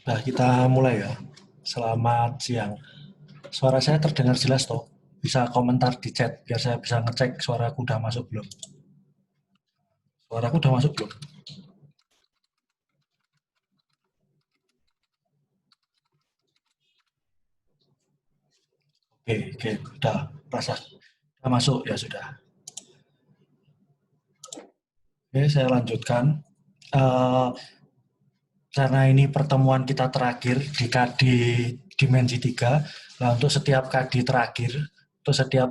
Nah, kita mulai ya. Selamat siang. Suara saya terdengar jelas toh? Bisa komentar di chat biar saya bisa ngecek suaraku udah masuk belum. Suaraku udah masuk belum? Oke, oke, udah rasa udah masuk ya sudah. Oke, saya lanjutkan. Eh, karena ini pertemuan kita terakhir di KD Dimensi 3. Nah, untuk setiap KD terakhir, untuk setiap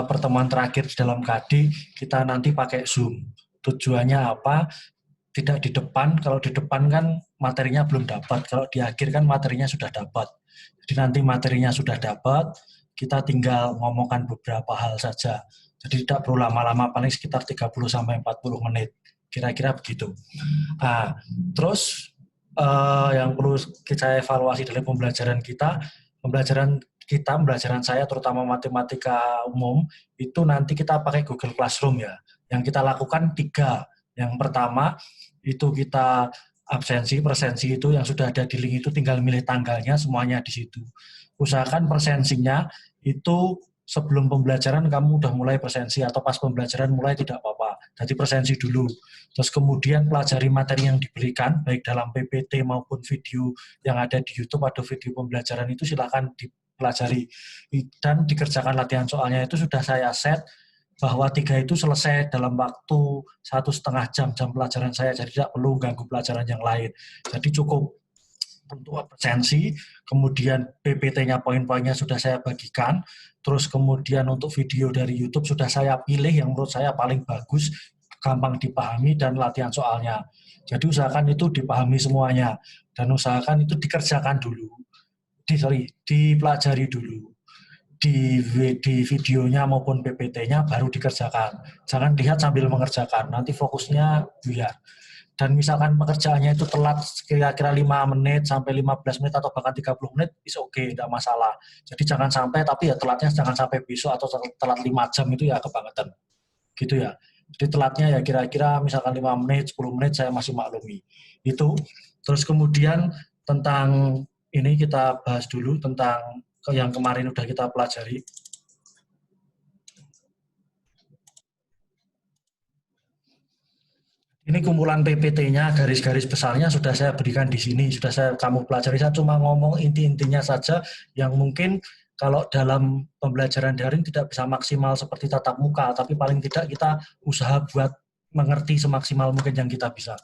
pertemuan terakhir di dalam KD, kita nanti pakai Zoom. Tujuannya apa? Tidak di depan, kalau di depan kan materinya belum dapat, kalau di akhir kan materinya sudah dapat. Jadi nanti materinya sudah dapat, kita tinggal ngomongkan beberapa hal saja. Jadi tidak perlu lama-lama, paling sekitar 30 sampai 40 menit. Kira-kira begitu. Nah, terus yang perlu kita evaluasi dari pembelajaran saya terutama matematika umum itu nanti kita pakai Google Classroom ya. Yang kita lakukan tiga. Yang pertama itu kita absensi, presensi itu yang sudah ada di link itu tinggal milih tanggalnya semuanya di situ. Usahakan presensinya itu sebelum pembelajaran kamu udah mulai presensi atau pas pembelajaran mulai tidak apa-apa. Jadi presensi dulu. Terus kemudian pelajari materi yang diberikan baik dalam PPT maupun video yang ada di YouTube atau video pembelajaran itu silakan dipelajari dan dikerjakan latihan soalnya itu sudah saya set bahwa tiga itu selesai dalam waktu 1,5 jam pelajaran saya, jadi tidak perlu ganggu pelajaran yang lain. Jadi cukup untuk absensi, kemudian PPT-nya poin-poinnya sudah saya bagikan, terus kemudian untuk video dari YouTube sudah saya pilih yang menurut saya paling bagus, gampang dipahami dan latihan soalnya. Jadi usahakan itu dipahami semuanya dan usahakan itu dikerjakan dulu, dipelajari dulu di videonya maupun PPT-nya baru dikerjakan. Jangan lihat sambil mengerjakan, nanti fokusnya buyar. Dan misalkan pekerjaannya itu telat kira-kira 5 menit sampai 15 menit atau bahkan 30 menit, is oke, tidak masalah. Jadi jangan sampai, tapi ya telatnya jangan sampai besok atau telat 5 jam itu ya kebangetan. Gitu ya. Jadi telatnya ya kira-kira misalkan 5 menit, 10 menit saya masih maklumi. Itu. Terus kemudian tentang ini kita bahas dulu tentang yang kemarin udah kita pelajari. Ini kumpulan PPT-nya, garis-garis besarnya sudah saya berikan di sini, sudah kamu pelajari. Saya cuma ngomong inti-intinya saja yang mungkin kalau dalam pembelajaran daring tidak bisa maksimal seperti tatap muka, tapi paling tidak kita usaha buat mengerti semaksimal mungkin yang kita bisa.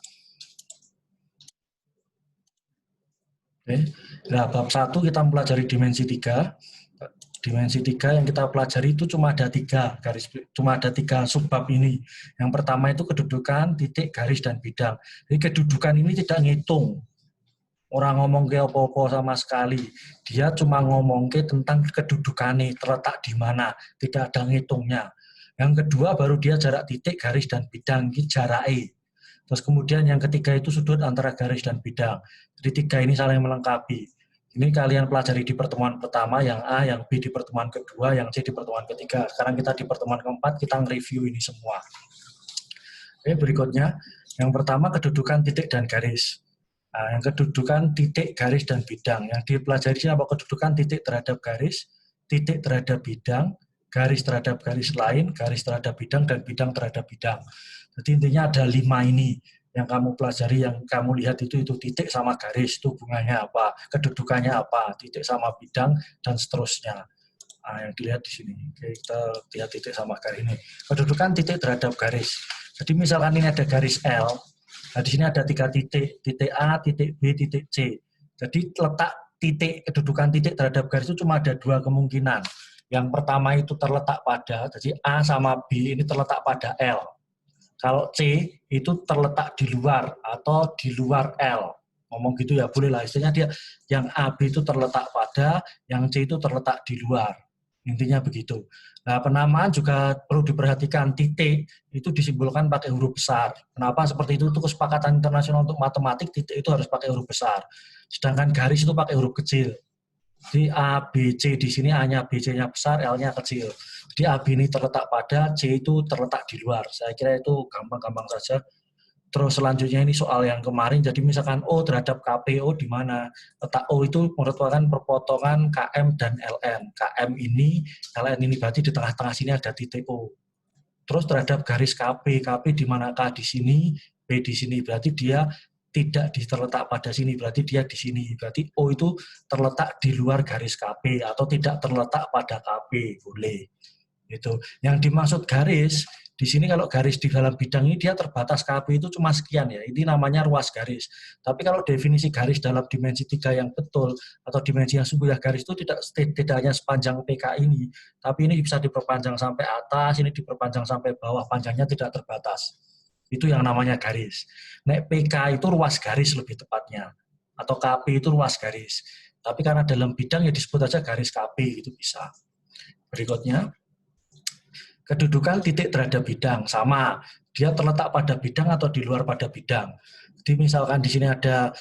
Oke. Nah, bab 1 kita mempelajari dimensi 3. Dimensi 3 yang kita pelajari itu cuma ada 3 garis, cuma ada 3 subbab ini. Yang pertama itu kedudukan, titik, garis, dan bidang. Jadi kedudukan ini tidak ngitung. Orang ngomong ke apa-apa sama sekali. Dia cuma ngomong ke tentang kedudukannya, terletak di mana. Tidak ada ngitungnya. Yang kedua baru dia jarak titik, garis, dan bidang. Jarak E. Terus kemudian yang ketiga itu sudut antara garis dan bidang. Jadi 3 ini saling melengkapi. Ini kalian pelajari di pertemuan pertama, yang A, yang B di pertemuan kedua, yang C di pertemuan ketiga. Sekarang kita di pertemuan keempat, kita nge-review ini semua. Oke, berikutnya. Yang pertama kedudukan titik dan garis. Nah, yang kedudukan titik, garis, dan bidang. Yang dipelajari apa? Kedudukan titik terhadap garis, titik terhadap bidang, garis terhadap garis lain, garis terhadap bidang, dan bidang terhadap bidang. Jadi intinya ada 5 ini yang kamu pelajari, yang kamu lihat itu titik sama garis, itu hubungannya apa, kedudukannya apa, titik sama bidang, dan seterusnya. Nah, yang dilihat di sini. Oke, kita lihat titik sama garis ini. Kedudukan titik terhadap garis. Jadi misalkan ini ada garis L, nah di sini ada 3 titik, titik A, titik B, titik C. Jadi letak titik, kedudukan titik terhadap garis itu cuma ada 2 kemungkinan. Yang pertama itu terletak pada, jadi A sama B ini terletak pada L. Kalau C itu terletak di luar atau di luar L. Ngomong gitu ya boleh lah, istilahnya dia yang AB itu terletak pada, yang C itu terletak di luar. Intinya begitu. Nah, penamaan juga perlu diperhatikan, titik itu disimbolkan pakai huruf besar. Kenapa seperti itu? Itu kesepakatan internasional untuk matematik, titik itu harus pakai huruf besar. Sedangkan garis itu pakai huruf kecil. Jadi A, B, C di sini A-nya, B, C-nya besar, L-nya kecil. Jadi A, B ini terletak pada, C itu terletak di luar. Saya kira itu gampang-gampang saja. Terus selanjutnya ini soal yang kemarin, jadi misalkan O terhadap KPO di mana? Letak O itu merupakan perpotongan KM dan LN. KM ini, LN ini berarti di tengah-tengah sini ada titik O. Terus terhadap garis KP, KP di mana K di sini, P di sini, berarti dia tidak terletak pada sini, berarti dia di sini. Berarti O itu terletak di luar garis KP atau tidak terletak pada KP, boleh. Itu. Yang dimaksud garis, di sini kalau garis di dalam bidang ini dia terbatas KP itu cuma sekian ya, ini namanya ruas garis. Tapi kalau definisi garis dalam dimensi 3 yang betul, atau dimensi yang sungguh ya, garis itu tidak hanya sepanjang PK ini, tapi ini bisa diperpanjang sampai atas, ini diperpanjang sampai bawah, panjangnya tidak terbatas. Itu yang namanya garis. Nek PK itu ruas garis lebih tepatnya, atau KP itu ruas garis. Tapi karena dalam bidang ya disebut aja garis KP, itu bisa. Berikutnya, kedudukan titik terhadap bidang sama, dia terletak pada bidang atau di luar pada bidang. Jadi misalkan di sini ada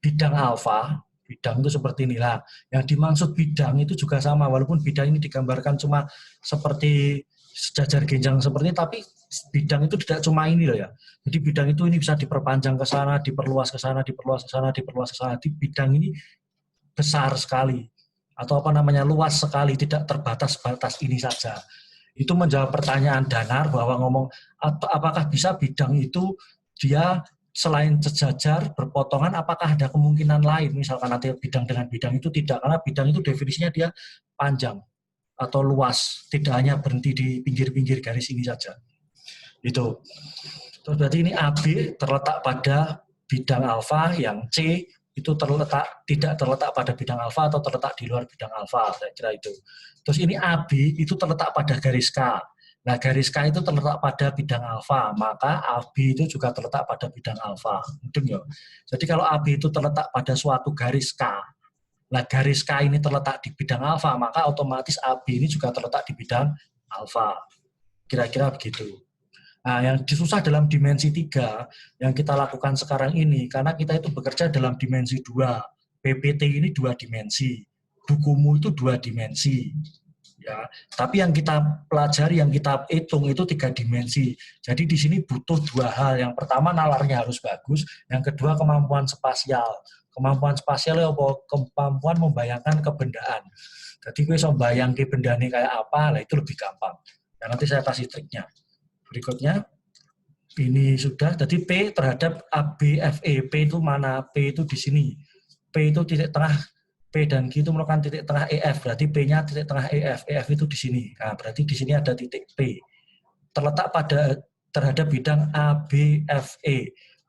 bidang alfa, bidang itu seperti inilah. Yang dimaksud bidang itu juga sama, walaupun bidang ini digambarkan cuma seperti sejajar genjang seperti ini, tapi bidang itu tidak cuma ini loh ya. Jadi bidang itu ini bisa diperpanjang ke sana, diperluas ke sana, diperluas ke sana, diperluas ke sana. Jadi bidang ini besar sekali, atau apa namanya, luas sekali, tidak terbatas-batas ini saja. Itu menjawab pertanyaan Danar bahwa ngomong apakah bisa bidang itu dia selain sejajar berpotongan, apakah ada kemungkinan lain, misalkan nanti bidang dengan bidang itu tidak, karena bidang itu definisinya dia panjang atau luas, tidak hanya berhenti di pinggir-pinggir garis ini saja. Itu. Terus berarti ini AB terletak pada bidang alfa, yang C itu tidak terletak pada bidang alfa atau terletak di luar bidang alfa, saya kira itu. Terus ini AB itu terletak pada garis K. Nah, garis K itu terletak pada bidang alfa, maka AB itu juga terletak pada bidang alfa. Mungkin ya. Jadi kalau AB itu terletak pada suatu garis K, nah garis K ini terletak di bidang alfa, maka otomatis AB ini juga terletak di bidang alfa. Kira-kira begitu. Nah, yang susah dalam dimensi 3 yang kita lakukan sekarang ini, karena kita itu bekerja dalam dimensi 2. PPT ini 2 dimensi. Bukumu itu 2 dimensi. Ya, tapi yang kita pelajari, yang kita hitung itu 3 dimensi. Jadi di sini butuh 2 hal. Yang pertama nalarnya harus bagus, yang kedua kemampuan spasial. Kemampuan spasial ya kemampuan membayangkan kebendaan. Jadi gue bisa bayangkan benda ini kayak apa, lah itu lebih gampang. Ya, nanti saya kasih triknya. Berikutnya, ini sudah, jadi P terhadap ABFE. P itu mana? P itu di sini. P itu titik tengah, P dan Q itu merupakan titik tengah EF, berarti P-nya titik tengah EF. EF itu di sini. Nah, berarti di sini ada titik P. Terletak terhadap bidang ABFE.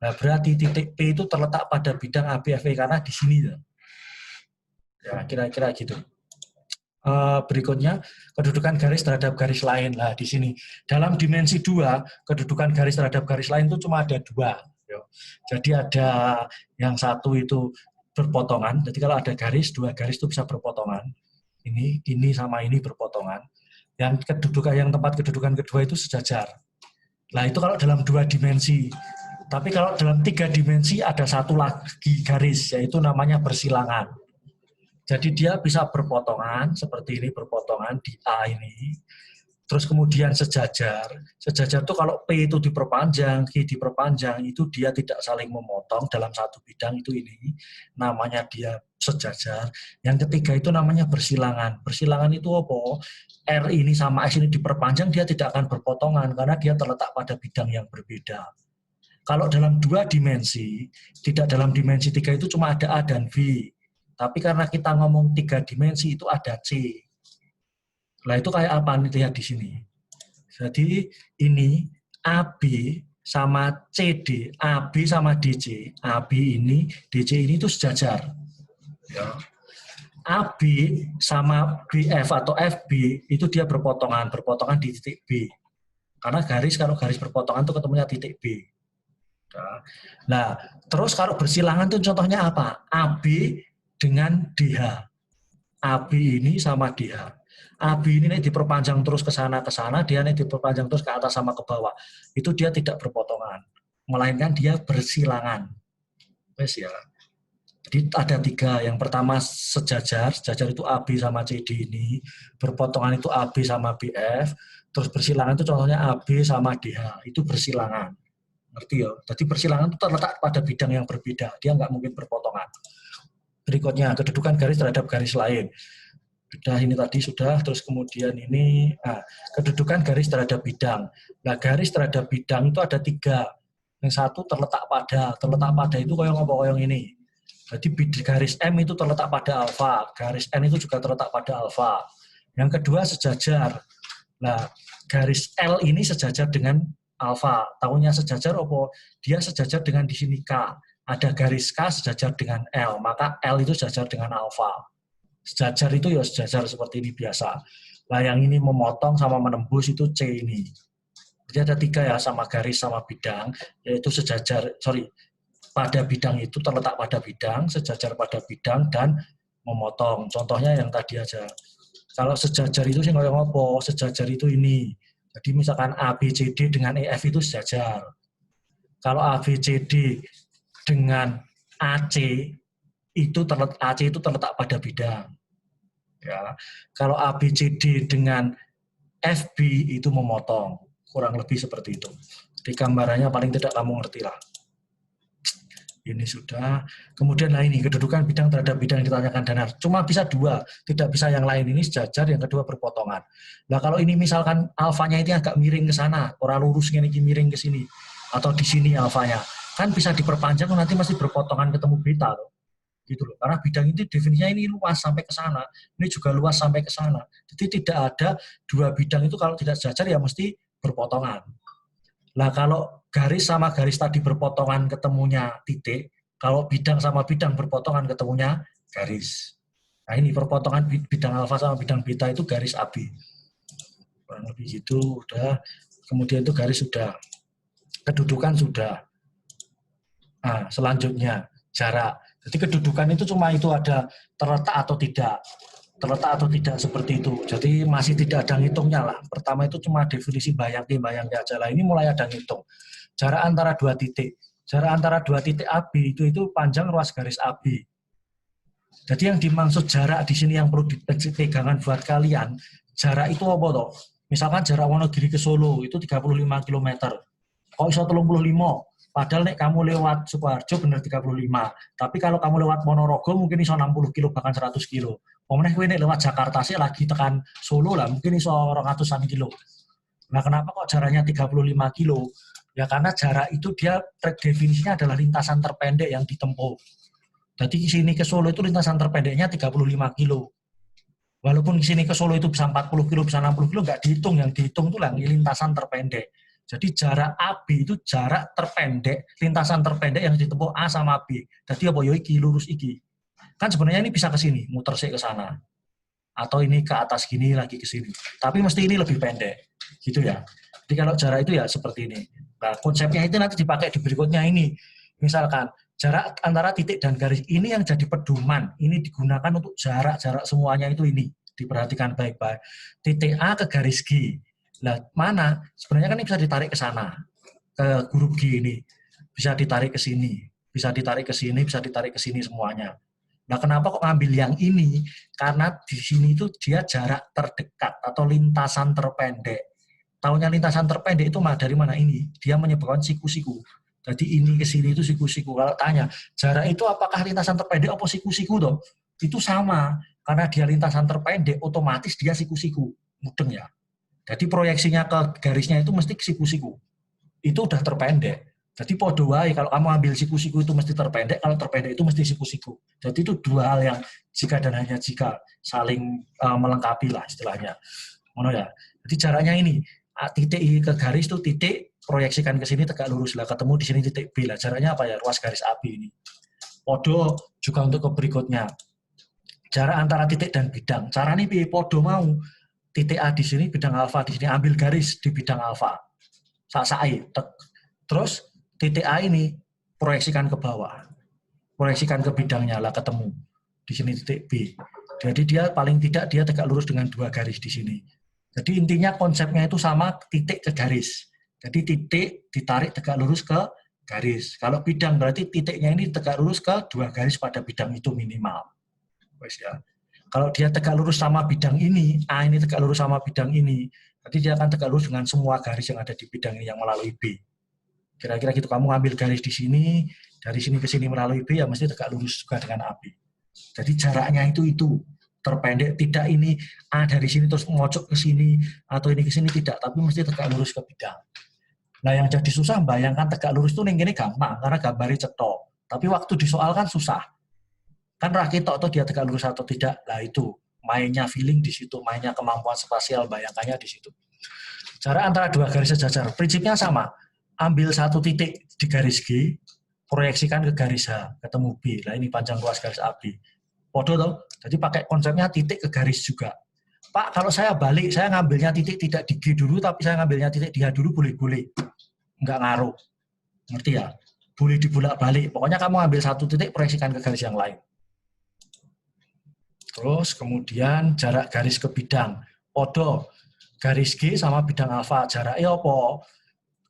Nah, berarti titik P itu terletak pada bidang ABFE karena di sini. Ya, kira-kira gitu. Berikutnya, kedudukan garis terhadap garis lain. Nah, di sini. Dalam dimensi 2, kedudukan garis terhadap garis lain itu cuma ada 2. Jadi ada yang satu itu berpotongan. Jadi kalau ada garis, 2 garis itu bisa berpotongan. Ini sama ini berpotongan. Yang tempat kedudukan kedua itu sejajar. Nah, itu kalau dalam 2 dimensi. Tapi kalau dalam 3 dimensi ada satu lagi garis, yaitu namanya bersilangan. Jadi dia bisa berpotongan, seperti ini berpotongan di A ini, terus kemudian sejajar. Sejajar itu kalau P itu diperpanjang, Q diperpanjang, itu dia tidak saling memotong dalam satu bidang itu ini. Namanya dia sejajar. Yang ketiga itu namanya bersilangan. Bersilangan itu apa? R ini sama S ini diperpanjang, dia tidak akan berpotongan, karena dia terletak pada bidang yang berbeda. Kalau dalam 2 dimensi, tidak dalam dimensi 3 itu cuma ada A dan B. Tapi karena kita ngomong 3 dimensi itu ada C. Nah itu kayak apa nih, lihat di sini. Jadi ini AB sama CD, AB sama DC. AB ini, DC ini itu sejajar. Ya. AB sama BF atau FB itu dia berpotongan di titik B. Karena kalau garis berpotongan itu ketemunya titik B. Nah, terus kalau bersilangan itu contohnya apa? AB dengan DH. AB ini sama DH. AB ini diperpanjang terus ke sana, dia diperpanjang terus ke atas sama ke bawah. Itu dia tidak berpotongan, melainkan dia bersilangan. Wes ya. Jadi ada 3. Yang pertama sejajar itu AB sama CD ini. Berpotongan itu AB sama BF. Terus bersilangan itu contohnya AB sama DH. Itu bersilangan. Ngerti ya? Jadi persilangan itu terletak pada bidang yang berbeda. Dia nggak mungkin berpotongan. Berikutnya, kedudukan garis terhadap garis lain. Sudah ini tadi sudah, terus kemudian ini kedudukan garis terhadap bidang. Nah, garis terhadap bidang itu ada 3. Yang satu terletak pada itu koyong ini. Jadi garis M itu terletak pada alfa, garis N itu juga terletak pada alfa. Yang kedua sejajar. Nah, garis L ini sejajar dengan alfa. Tahunya sejajar apa? Dia sejajar dengan di sini K. Ada garis K sejajar dengan L, maka L itu sejajar dengan alfa. Sejajar itu ya sejajar seperti ini biasa. Nah, yang ini memotong sama menembus itu C ini. Jadi ada 3 ya, sama garis sama bidang, yaitu sejajar, pada bidang itu terletak pada bidang, sejajar pada bidang, dan memotong. Contohnya yang tadi aja. Kalau sejajar itu sih kayak ngopo, sejajar itu ini. Jadi misalkan ABCD dengan EF itu sejajar. Kalau ABCD dengan AC itu terletak pada bidang. Ya. Kalau ABCD dengan FB itu memotong. Kurang lebih seperti itu. Di gambarannya paling tidak kamu ngerti lah. Ini sudah. Kemudian ini kedudukan bidang terhadap bidang yang ditanyakan danar. Cuma bisa 2, tidak bisa yang lain. Ini sejajar, yang kedua berpotongan. Nah, kalau ini misalkan alfanya itu agak miring ke sana, orang lurus ini miring ke sini, atau di sini alfanya, kan bisa diperpanjang, nanti masih berpotongan ketemu beta loh. Gitu loh. Karena bidang itu definisinya ini luas sampai ke sana, ini juga luas sampai ke sana. Jadi tidak ada 2 bidang itu kalau tidak sejajar ya mesti berpotongan. Nah, kalau garis sama garis tadi berpotongan ketemunya titik, kalau bidang sama bidang berpotongan ketemunya garis. Nah, ini perpotongan bidang alfa sama bidang beta itu garis AB. Kurang lebih gitu, udah. Kemudian itu garis sudah. Kedudukan sudah. Nah, selanjutnya jarak. Jadi kedudukan itu cuma itu ada terletak atau tidak. Terletak atau tidak seperti itu. Jadi masih tidak ada ngitungnya lah. Pertama itu cuma definisi bayangke aja lah. Ini mulai ada ngitung. Jarak antara 2 titik. Jarak antara 2 titik AB itu panjang ruas garis AB. Jadi yang dimaksud jarak di sini yang perlu dipegangan buat kalian, jarak itu apa toh? Misalkan jarak Wonogiri ke Solo itu 35 km. Kok iso 35? Padahal nek kamu lewat Sukoharjo bener 35. Tapi kalau kamu lewat Ponorogo mungkin iso 60 kilo bahkan 100 kilo. Pemenang kowe nek lewat Jakarta sih lagi tekan Solo lah mungkin iso 200-an kilo. Nah, kenapa kok jaraknya 35 kilo? Ya karena jarak itu dia definisinya adalah lintasan terpendek yang ditempuh. Jadi di sini ke Solo itu lintasan terpendeknya 35 kilo. Walaupun di sini ke Solo itu bisa 40 kilo, bisa 60 kilo, nggak dihitung. Yang dihitung itu lintasan terpendek. Jadi jarak AB itu jarak terpendek, lintasan terpendek yang ditempuh A sama B. Jadi apa ya iki lurus iki. Kan sebenarnya ini bisa ke sini, muter sih ke sana. Atau ini ke atas gini lagi ke sini. Tapi mesti ini lebih pendek. Gitu ya. Jadi kalau jarak itu ya seperti ini. Nah, konsepnya itu nanti dipakai di berikutnya ini. Misalkan jarak antara titik dan garis ini yang jadi pedoman. Ini digunakan untuk jarak-jarak semuanya itu ini. Diperhatikan baik-baik. Titik A ke garis G. Nah, mana? Sebenarnya kan ini bisa ditarik ke sana, ke huruf G ini. Bisa ditarik ke sini, bisa ditarik ke sini, bisa ditarik ke sini semuanya. Nah, kenapa kok ngambil yang ini? Karena di sini itu dia jarak terdekat atau lintasan terpendek. Tahunya lintasan terpendek itu dari mana ini? Dia menyebabkan siku-siku. Jadi ini ke sini itu siku-siku. Kalau tanya, jarak itu apakah lintasan terpendek atau siku-siku toh? Itu sama. Karena dia lintasan terpendek, otomatis dia siku-siku. Mudeng ya. Jadi proyeksinya ke garisnya itu mesti siku-siku. Itu udah terpendek. Jadi podo wae kalau kamu ambil siku-siku itu mesti terpendek, kalau terpendek itu mesti siku-siku. Jadi itu 2 hal yang jika dan hanya jika saling melengkapi lah istilahnya. Ngono ya. Jadi jaraknya ini titik ke garis itu titik proyeksikan ke sini tegak lurus lah ketemu di sini titik B lah. Jaraknya apa ya? Ruas garis AB ini. Podo juga untuk ke berikutnya. Jarak antara titik dan bidang. Caranya podo mau titik A di sini, bidang alfa di sini, ambil garis di bidang alfa. Saksai. Terus titik A ini proyeksikan ke bawah. Proyeksikan ke bidangnya lah ketemu. Di sini titik B. Jadi dia paling tidak dia tegak lurus dengan 2 garis di sini. Jadi intinya konsepnya itu sama titik ke garis. Jadi titik ditarik tegak lurus ke garis. Kalau bidang berarti titiknya ini tegak lurus ke 2 garis pada bidang itu minimal. Wes ya. Kalau dia tegak lurus sama bidang ini, A ini tegak lurus sama bidang ini, berarti dia akan tegak lurus dengan semua garis yang ada di bidang ini yang melalui B. Kira-kira gitu, kamu ngambil garis di sini, dari sini ke sini melalui B, ya mesti tegak lurus juga dengan AB. Jadi jaraknya itu terpendek, tidak ini A dari sini terus mojok ke sini, atau ini ke sini, tidak, tapi mesti tegak lurus ke bidang. Nah yang jadi susah, bayangkan tegak lurus itu ini gampang, karena gambarnya cetok. Tapi waktu disoal kan susah. Kan rakitok atau dia tegak lurus atau tidak, lah itu mainnya feeling di situ, mainnya kemampuan spasial, bayangkannya di situ. Jarak antara dua garis sejajar, prinsipnya sama. Ambil satu titik di garis G, proyeksikan ke garis H, ketemu B. Nah ini panjang ruas garis AB. Podo toh? Jadi pakai konsepnya titik ke garis juga. Pak, kalau saya balik, saya ngambilnya titik tidak di G dulu, tapi saya ngambilnya titik di H dulu, boleh-boleh. Enggak ngaruh. Ngerti ya? Boleh dibulak-balik. Pokoknya kamu ambil satu titik, proyeksikan ke garis yang lain. Terus kemudian jarak garis ke bidang. Podo, garis G sama bidang alfa. Jaraknya apa?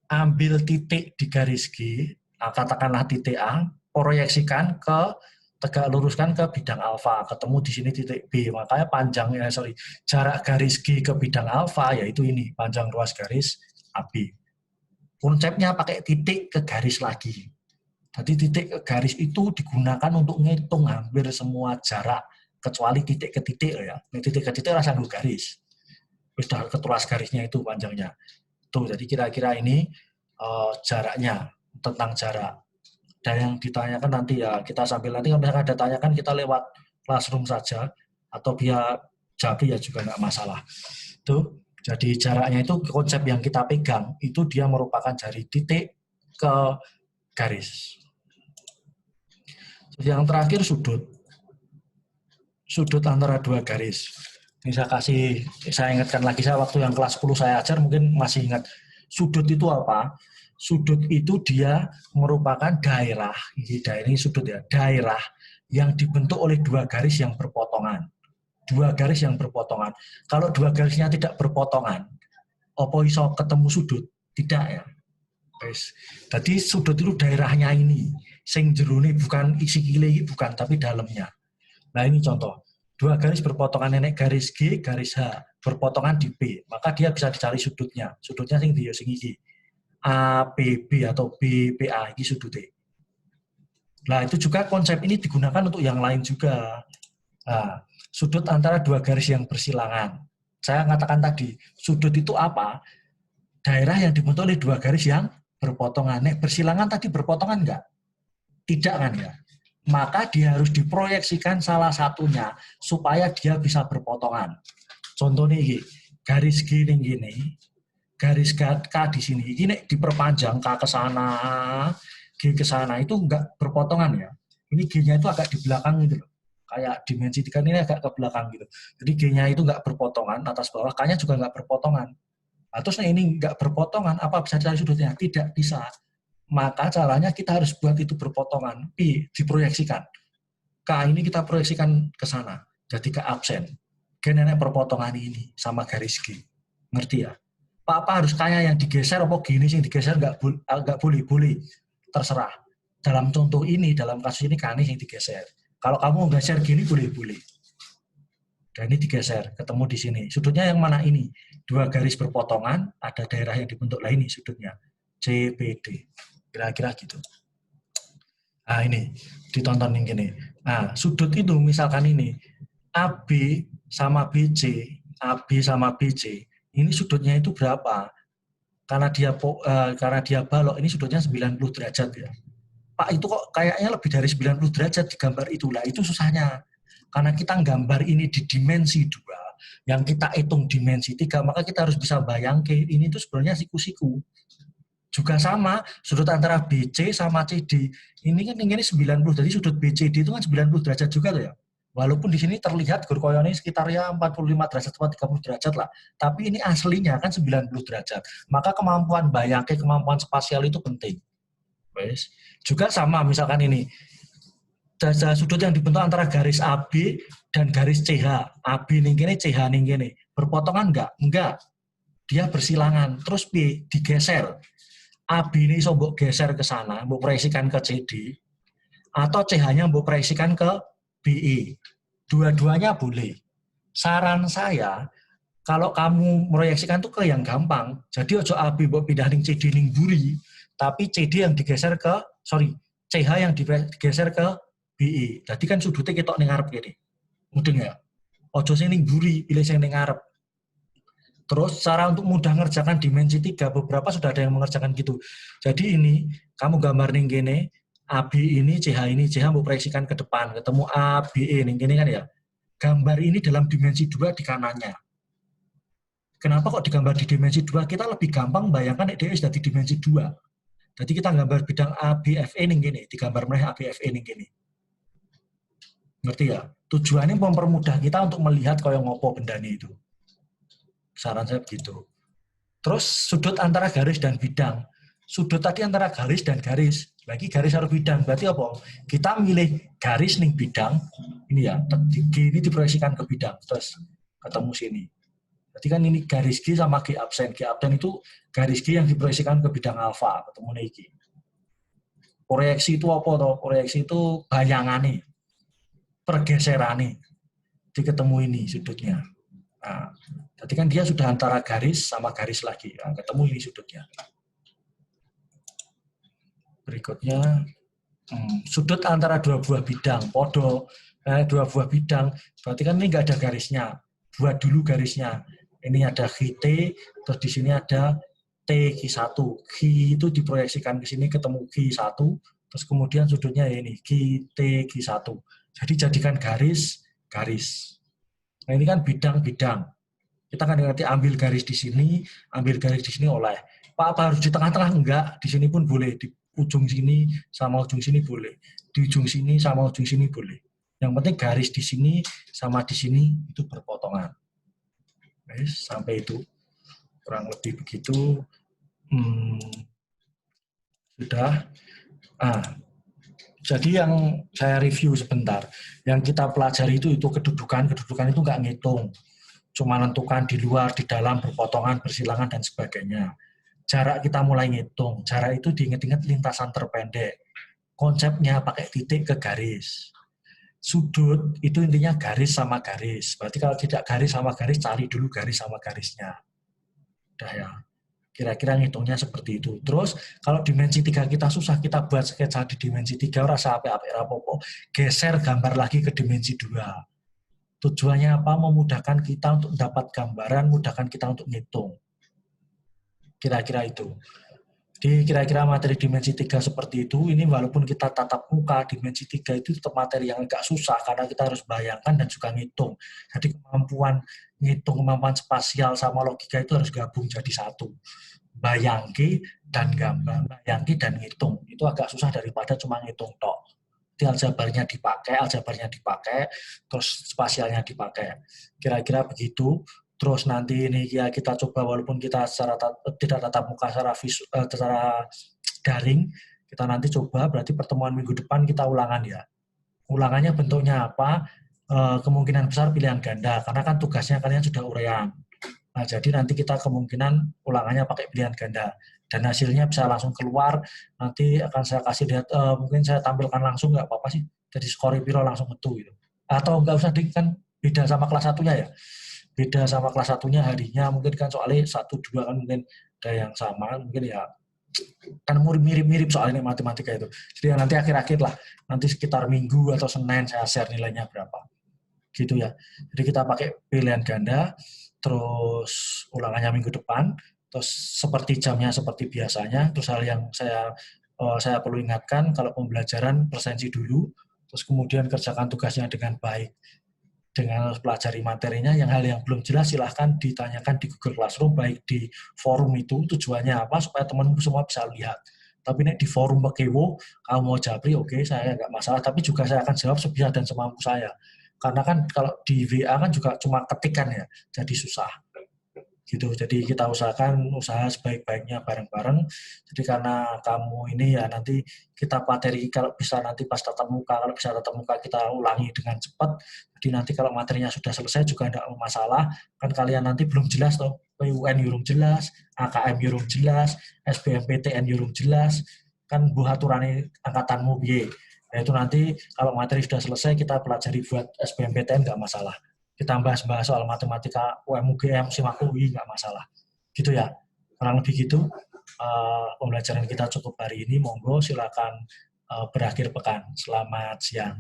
Ambil titik di garis G, katakanlah titik A, proyeksikan ke, tegak luruskan ke bidang alfa, ketemu di sini titik B, makanya panjangnya, jarak garis G ke bidang alfa, yaitu ini, panjang ruas garis AB. Konsepnya pakai titik ke garis lagi. Jadi titik ke garis itu digunakan untuk ngitung hampir semua jarak, kecuali titik ke titik ya. Titik ke titik rasa garis. Sudah ketulas garisnya itu panjangnya. Tuh, jadi kira-kira ini jaraknya, tentang jarak. Dan yang ditanyakan nanti ya, kita sambil nanti kalau misalkan ada tanyakan kita lewat classroom saja, atau via Jabri ya juga nggak masalah. Tuh, jadi jaraknya itu konsep yang kita pegang, itu dia merupakan dari titik ke garis. Terus yang terakhir sudut. Sudut antara dua garis. Ini saya ingatkan lagi, saya waktu yang kelas 10 saya ajar mungkin masih ingat. Sudut itu apa? Sudut itu dia merupakan daerah, ini sudut ya, daerah yang dibentuk oleh dua garis yang berpotongan. Dua garis yang berpotongan. Kalau dua garisnya tidak berpotongan, apa iso ketemu sudut? Tidak ya. Jadi sudut itu daerahnya ini, sing jerone bukan isi kile, bukan, tapi dalamnya. Nah ini contoh. Dua garis berpotongan, nenek garis G, garis H, berpotongan di B, maka dia bisa dicari sudutnya. Sudutnya sing dia sing iki. A, B, B atau B, P, A, ini sudutnya. Nah, itu juga konsep ini digunakan untuk yang lain juga. Nah, sudut antara dua garis yang bersilangan. Saya katakan tadi, sudut itu apa? Daerah yang dibentuk oleh dua garis yang berpotongan. Nek bersilangan tadi berpotongan enggak? Tidak kan ya? Maka dia harus diproyeksikan salah satunya supaya dia bisa berpotongan. Contohnya ini, garis G ini gini, garis K di sini, ini diperpanjang K ke sana, G ke sana, itu enggak berpotongan ya. Ini G-nya itu agak di belakang gitu loh. Kayak dimensi 3 ini agak ke belakang gitu. Jadi G-nya itu enggak berpotongan, atas bawah, K-nya juga enggak berpotongan. Nah, terus ini enggak berpotongan, apa bisa dicari sudutnya? Tidak bisa. Maka caranya kita harus buat itu berpotongan, P diproyeksikan. K ini kita proyeksikan ke sana, jadi ke absen. G nenek perpotongan ini sama garis G. Ngerti ya? Apa harus kayak yang digeser, apa gini sih digeser nggak boleh, terserah. Dalam contoh ini, dalam kasus ini K ini yang digeser. Kalau kamu geser gini boleh. Dan ini digeser, ketemu di sini. Sudutnya yang mana ini? Dua garis berpotongan, ada daerah yang dibentuk lah ini sudutnya. CPD. Kira-kira gitu. Nah ini, ditonton yang gini. Nah, sudut itu misalkan ini, AB sama BC, AB sama BC, ini sudutnya itu berapa? Karena dia balok, ini sudutnya 90 derajat ya. Pak, itu kok kayaknya lebih dari 90 derajat di gambar itulah. Itu susahnya. Karena kita gambar ini di dimensi 2, yang kita hitung dimensi 3, maka kita harus bisa bayangkan ini tuh sebenarnya siku-siku. Juga sama, sudut antara BC sama CD. Ini kan ini 90, jadi sudut BCD itu kan 90 derajat juga tuh ya. Walaupun di sini terlihat gurkoyone sekitar ya 45 derajat atau 30 derajat lah. Tapi ini aslinya kan 90 derajat. Maka kemampuan bayangke, kemampuan spasial itu penting. Wes. Juga sama misalkan ini. Sudut yang dibentuk antara garis AB dan garis CH. AB ning kene, CH ning kene. Berpotongan enggak? Enggak. Dia bersilangan. Terus B digeser. AB ini bisa mbok geser ke sana, mbok proyeksikan ke CD, atau CH-nya mbok proyeksikan ke BE. Dua-duanya boleh. Saran saya, kalau kamu proyeksikan tuh ke yang gampang, jadi ojo AB mbok pindah ning CD ning buri, tapi CD yang digeser ke, CH yang digeser ke BE. Jadi kan sudutnya ketok ning ngarep gini. Mudeng ya? Ojo sing ning mburi, pilih sing ning ngarep. Terus cara untuk mudah mengerjakan dimensi 3, beberapa sudah ada yang mengerjakan gitu. Jadi ini, kamu gambar ning gini, AB ini, CH ini, CH mau proyeksikan ke depan, ketemu ABE ning gini kan ya. Gambar ini dalam dimensi 2 di kanannya. Kenapa kok digambar di dimensi 2? Kita lebih gampang bayangkan dia sudah di dimensi 2. Jadi kita gambar bidang ABFE ning gini, digambar meneh ABFE ning gini. Ngerti ya? Tujuannya mempermudah kita untuk melihat kaya ngopo bendane itu. Saran saya begitu. Terus sudut antara garis dan bidang. Sudut tadi antara garis dan garis. Lagi garis harus bidang. Berarti apa? Kita milih garis ning bidang. Ini ya, ini diproyeksikan ke bidang. Terus ketemu sini. Berarti kan ini garis G sama G absen. G absen itu garis G yang diproyeksikan ke bidang alfa. Ketemu nih. Proyeksi itu apa toh? Proyeksi itu bayangane. Pergeserane. Diketemu ini sudutnya. Nah, jadi kan dia sudah antara garis sama garis lagi. Nah, ketemu ini sudutnya. Berikutnya, sudut antara dua buah bidang. Podo, dua buah bidang. Berarti kan ini nggak ada garisnya. Buat dulu garisnya. Ini ada GT, terus di sini ada T-Q1. Q itu diproyeksikan ke sini ketemu Q1, terus kemudian sudutnya ya ini, Q-T-Q1. Jadi jadikan garis. Nah ini kan bidang-bidang. Kita kan nanti ambil garis di sini oleh. Pak, apa harus di tengah-tengah? Enggak, di sini pun boleh. Di ujung sini sama ujung sini boleh. Di ujung sini sama ujung sini boleh. Yang penting garis di sini sama di sini itu berpotongan. Sampai itu. Kurang lebih begitu. Sudah. Jadi yang saya review sebentar. Yang kita pelajari itu kedudukan itu nggak ngitung. Cuma menentukan di luar, di dalam, berpotongan, bersilangan, dan sebagainya. Jarak kita mulai ngitung. Jarak itu diingat-ingat lintasan terpendek. Konsepnya pakai titik ke garis. Sudut itu intinya garis sama garis. Berarti kalau tidak garis sama garis, cari dulu garis sama garisnya. Udah ya. Kira-kira ngitungnya seperti itu. Terus kalau dimensi 3 kita susah, kita buat sketsa di dimensi 3, rasa apa-apa, rapopo, geser gambar lagi ke dimensi 2. Tujuannya apa? Memudahkan kita untuk mendapat gambaran, mudahkan kita untuk ngitung. Kira-kira itu. Jadi kira-kira materi dimensi 3 seperti itu. Ini walaupun kita tatap muka, dimensi 3 itu tetap materi yang agak susah karena kita harus bayangkan dan juga ngitung. Jadi kemampuan ngitung, kemampuan spasial sama logika itu harus gabung jadi satu. Bayangki dan gambar, bayangki dan ngitung. Itu agak susah daripada cuma ngitung tok. Jadi aljabarnya dipakai, terus spasialnya dipakai. Kira-kira begitu. Terus nanti ini ya kita coba walaupun kita tidak tatap muka secara daring, kita nanti coba berarti pertemuan minggu depan kita ulangan ya. Ulangannya bentuknya apa? Kemungkinan besar pilihan ganda karena kan tugasnya kalian sudah uraian. Nah, jadi nanti kita kemungkinan ulangannya pakai pilihan ganda dan hasilnya bisa langsung keluar. Nanti akan saya kasih lihat, mungkin saya tampilkan langsung nggak apa-apa sih. Jadi skor piro langsung metu gitu. Atau nggak usah kan beda sama kelas satunya ya. Beda sama kelas satunya harinya mungkin kan soalnya 1-2 kan mungkin ada yang sama mungkin ya kan mirip-mirip soalnya matematika itu. Jadi ya nanti akhir-akhir lah, nanti sekitar Minggu atau Senin saya share nilainya berapa. Gitu ya. Jadi kita pakai pilihan ganda, terus ulangannya minggu depan, terus seperti jamnya seperti biasanya, terus hal yang saya perlu ingatkan kalau pembelajaran presensi dulu, terus kemudian kerjakan tugasnya dengan baik. Dengan pelajari materinya, yang hal yang belum jelas silahkan ditanyakan di Google Classroom, baik di forum itu, tujuannya apa, supaya teman-teman semua bisa lihat. Tapi nek di forum Pekewo, kamu mau japri, oke, saya nggak masalah, tapi juga saya akan jawab sebisa dan semampu saya. Karena kan kalau di WA kan juga cuma ketikan ya, jadi susah. Gitu. Jadi kita usaha sebaik-baiknya bareng-bareng. Jadi karena kamu ini ya nanti kita materi kalau bisa nanti pas tatap muka, kalau bisa tatap muka kita ulangi dengan cepat. Jadi nanti kalau materinya sudah selesai juga tidak masalah. Kan kalian nanti belum jelas toh, PUN yurung jelas, AKM yurung jelas, SBMPTN yurung jelas, kan buh aturane angkatanmu piye. Nah, itu nanti kalau materi sudah selesai kita pelajari buat SBMPTN nggak masalah. Kita bahas soal matematika UM UGM SIMAK UI nggak masalah. Gitu ya. Kurang lebih gitu. pembelajaran kita cukup hari ini. Monggo silakan berakhir pekan. Selamat siang.